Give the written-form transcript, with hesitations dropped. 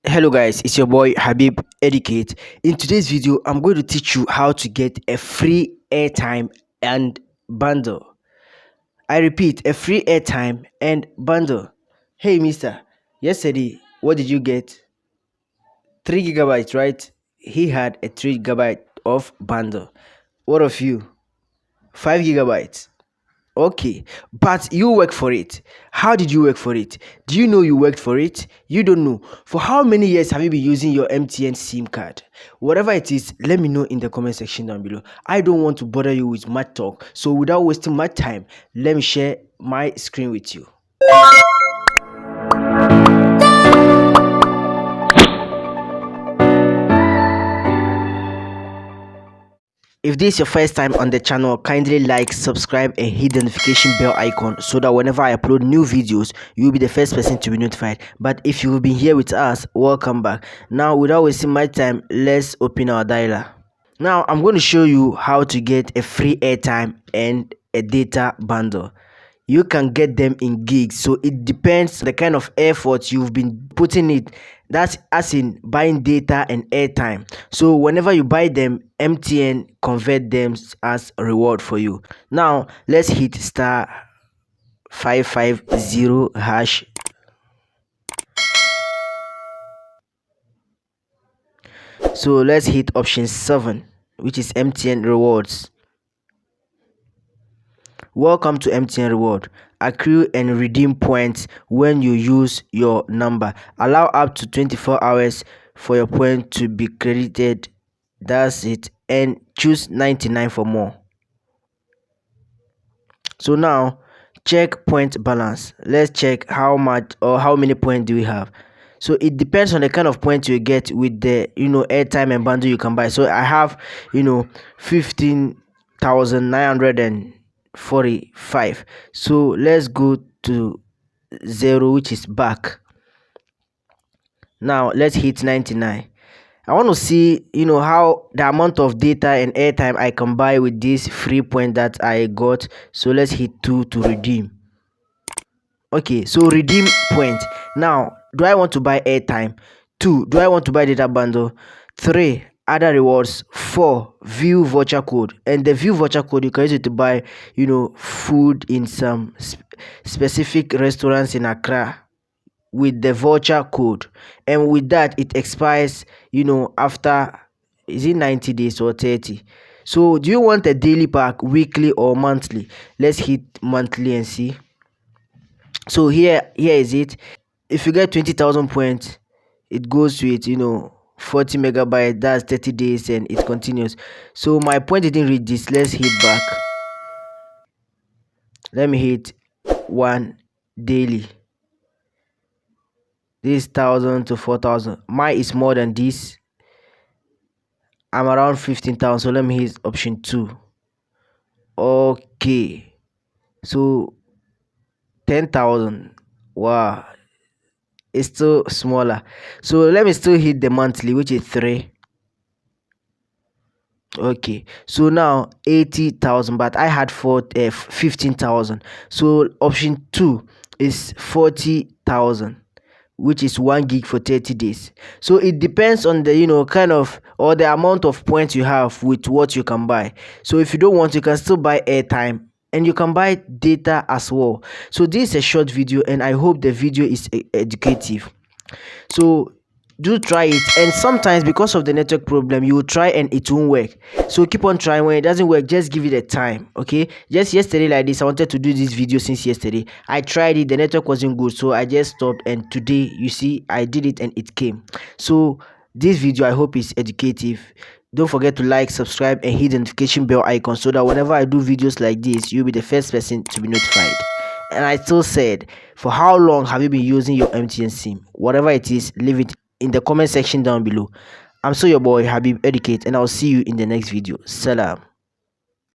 Hello guys, it's your boy Habib Educate. In today's video, I'm going to teach you how to get a free airtime and bundle. I repeat, a free airtime and bundle. Hey mister, yesterday, what did you get? 3 gigabytes, right? He had a 3 gigabyte of bundle. What of you? 5 gigabytes. Okay, but you work for it. How did you work for it? Do you know you worked for it? You don't know. For how many years have you been using your MTN SIM card? Whatever it is, let me know in the comment section down below. I don't want to bother you with much talk. So without wasting my time, let me share my screen with you. If this is your first time on the channel, kindly like, subscribe and hit the notification bell icon so that whenever I upload new videos, you'll be the first person to be notified. But if you've been here with us, welcome back. Now, without wasting my time, let's open our dialer. Now, I'm going to show you how to get a free airtime and a data bundle. You can get them in gigs, so it depends the kind of effort you've been putting it. That's as in buying data and airtime. So whenever you buy them, MTN convert them as a reward for you. Now let's hit star 550 hash. So let's hit option 7, which is MTN rewards. Welcome to MTN Reward. Accrue and redeem points when you use your number. Allow up to 24 hours for your point to be credited. That's it. And choose 99 for more. So now check point balance. Let's check how much or how many points do we have. So it depends on the kind of points you get with the airtime and bundle you can buy. So I have 15,945. So let's go to 0, which is back. Now let's hit 99. I want to see how the amount of data and airtime I can buy with this free point that I got. So let's hit 2 to redeem. Okay, so redeem point. Now, do I want to buy airtime? 2, do I want to buy data bundle? 3, other rewards. 4, view voucher code. And the view voucher code, you can use it to buy food in some specific restaurants in Accra with the voucher code. And with that, it expires after, is it 90 days or 30? So do you want a daily pack, weekly or monthly? Let's hit monthly and see. So here is it. If you get 20,000 points, it goes to it 40 megabytes. That's 30 days and it continues. So my point didn't read this. Let's hit back. Let me hit 1 daily. This 1,000 to 4,000. Mine is more than this. I'm around 15,000. So let me hit option 2. Okay, so 10,000. Wow, it's still smaller. So let me still hit the monthly, which is 3. Okay, so now 80,000, but I had 15,000. So option 2 is 40,000, which is 1 gig for 30 days. So it depends on the kind of or the amount of points you have with what you can buy. So if you don't want, you can still buy airtime and you can buy data as well. So this is a short video and I hope the video is educative. So do try it, and sometimes because of the network problem you will try and it won't work. So keep on trying. When it doesn't work, just give it a time. Okay, just yesterday like this, I wanted to do this video since yesterday. I tried it, the network wasn't good, so I just stopped, and today you see I did it and it came. So this video I hope is educative. Don't forget to like, subscribe and hit the notification bell icon so that whenever I do videos like this, you'll be the first person to be notified. And I still said, for how long have you been using your MTN SIM? Whatever it is, leave it in the comment section down below. I'm still your boy Habib Educate, and I'll see you in the next video. Salam.